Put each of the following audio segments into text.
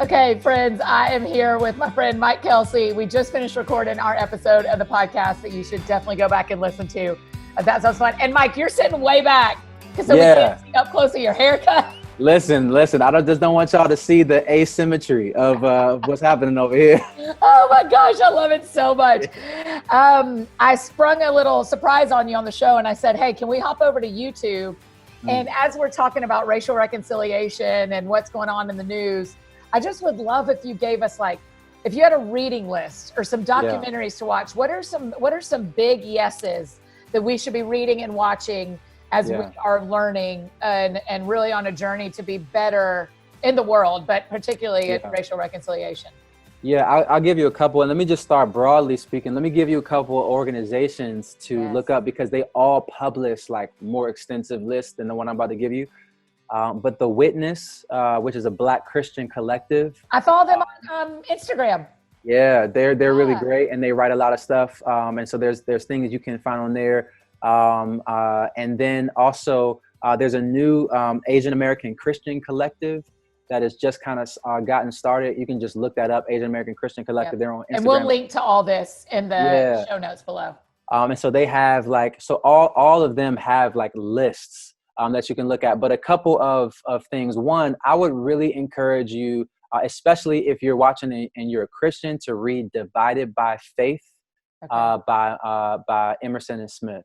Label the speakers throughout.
Speaker 1: Okay, friends, I am here with my friend Mike Kelsey. We just finished recording our episode of the podcast that you should definitely go back and listen to. That sounds fun. And Mike, you're sitting way back so we can't see up close to your haircut.
Speaker 2: Listen. I just don't want y'all to see the asymmetry of what's happening over here.
Speaker 1: Oh my gosh, I love it so much. I sprung a little surprise on you on the show and I said, hey, can we hop over to YouTube? And as we're talking about racial reconciliation and what's going on in the news, I just would love if you gave us if you had a reading list or some documentaries to watch, what are some big yeses that we should be reading and watching as we are learning and really on a journey to be better in the world, but particularly in racial reconciliation?
Speaker 2: Yeah, I'll give you a couple. And let me just start broadly speaking. Let me give you a couple of organizations to look up because they all publish more extensive lists than the one I'm about to give you. But The Witness, which is a Black Christian collective.
Speaker 1: I follow them on Instagram.
Speaker 2: Yeah, they're really great and they write a lot of stuff. And so there's things you can find on there. And then also there's a new Asian American Christian collective that has just kind of gotten started. You can just look that up, Asian American Christian Collective. They're on Instagram.
Speaker 1: And we'll link to all this in the show notes below.
Speaker 2: And so they have all of them have lists that you can look at. But a couple of things. One, I would really encourage you, especially if you're watching and you're a Christian, to read Divided by Faith by Emerson and Smith.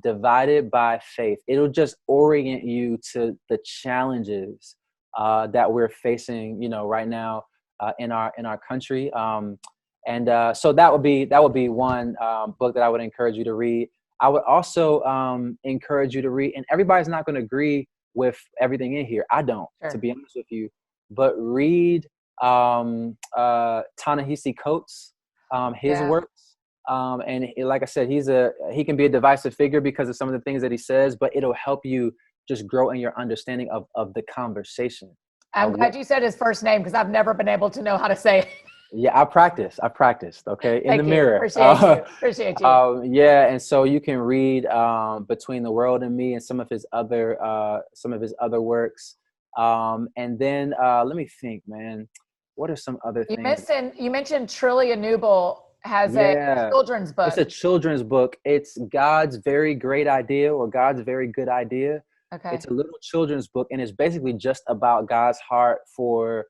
Speaker 2: Divided by Faith. It'll just orient you to the challenges that we're facing, right now in our country. So that would be one book that I would encourage you to read. I would also encourage you to read, and everybody's not going to agree with everything in here. I don't, to be honest with you, but read Ta-Nehisi Coates, his works. And like I said, he can be a divisive figure because of some of the things that he says, but it'll help you just grow in your understanding of the conversation.
Speaker 1: I'm glad you said his first name because I've never been able to know how to say it.
Speaker 2: Yeah, I practiced, okay, in the mirror.
Speaker 1: Appreciate you.
Speaker 2: And so you can read Between the World and Me and some of his other works. And then let me think, man. What are some other things?
Speaker 1: You mentioned Trillia Newble has a children's book.
Speaker 2: It's a children's book. It's God's Very Great Idea or God's Very Good Idea.
Speaker 1: Okay.
Speaker 2: It's a little children's book, and it's basically just about God's heart for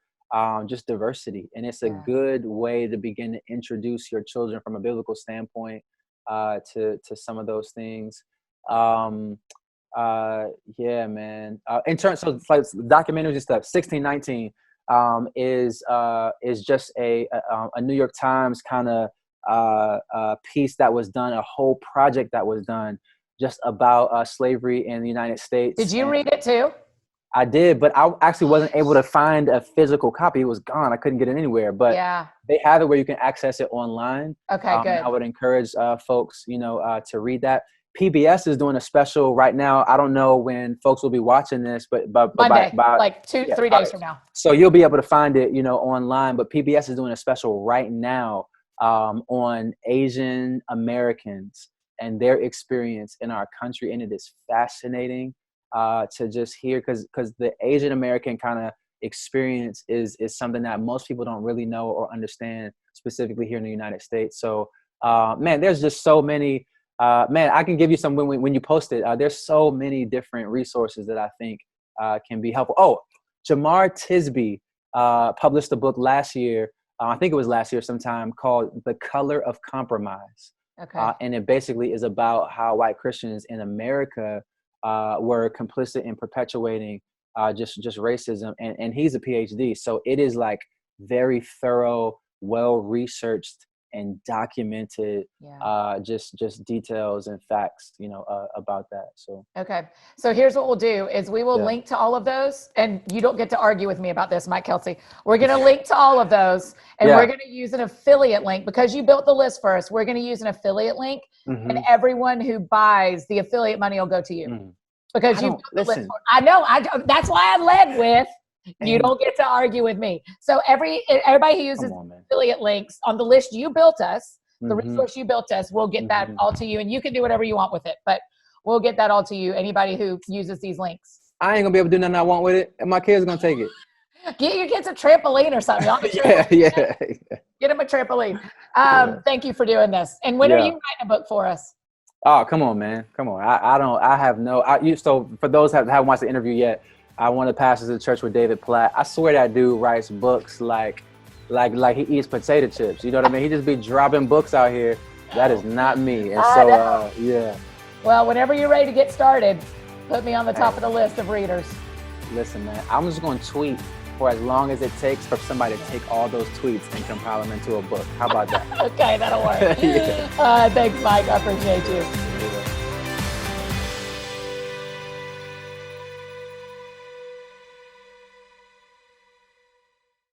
Speaker 2: just diversity. And it's a good way to begin to introduce your children from a biblical standpoint to some of those things. Man. In terms of documentaries and stuff, 1619 is just a New York Times kind of piece that was done, a whole project that was done just about slavery in the United States.
Speaker 1: Did you read it too?
Speaker 2: I did, but I actually wasn't able to find a physical copy. It was gone. I couldn't get it anywhere, but they have it where you can access it online.
Speaker 1: Okay, good.
Speaker 2: I would encourage folks, to read that. PBS is doing a special right now. I don't know when folks will be watching this, but
Speaker 1: Monday, by 3 days from now.
Speaker 2: So you'll be able to find it, online, but PBS is doing a special right now on Asian Americans and their experience in our country. And it is fascinating to just hear because the Asian American kind of experience is something that most people don't really know or understand, specifically here in the United States. So, man, there's just so many, I can give you some when you post it. There's so many different resources that I think can be helpful. Oh, Jamar Tisby published a book last year. I think it was last year sometime, called The Color of Compromise.
Speaker 1: Okay.
Speaker 2: And it basically is about how white Christians in America were complicit in perpetuating just racism. And he's a PhD. So it is very thorough, well-researched and documented just details and facts, about that. So
Speaker 1: okay. So here's what we'll do is we will link to all of those, and you don't get to argue with me about this, Mike Kelsey. We're going to link to all of those, and we're going to use an affiliate link because you built the list for us. We're going to use an affiliate link, and everyone who buys, the affiliate money will go to you because you built the list. I know. That's why I led with. You don't get to argue with me. So everybody who uses affiliate links on the list you built us, the resource you built us, we'll get that all to you, and you can do whatever you want with it. But we'll get that all to you. Anybody who uses these links.
Speaker 2: I ain't gonna be able to do nothing I want with it, and my kids are gonna take it.
Speaker 1: Get your kids a trampoline or something.
Speaker 2: Yeah.
Speaker 1: Get them a trampoline. Thank you for doing this. And when are you writing a book for us?
Speaker 2: Oh, come on, man. Come on. So for those that haven't watched the interview yet, one of the pastors of the church with David Platt. I swear that dude writes books like he eats potato chips. You know what I mean? He just be dropping books out here. That is not me. And so, yeah.
Speaker 1: Well, whenever you're ready to get started, put me on the top of the list of readers.
Speaker 2: Listen, man, I'm just going to tweet for as long as it takes for somebody to take all those tweets and compile them into a book. How about that?
Speaker 1: Okay, that'll work. Thanks, Mike. I appreciate you.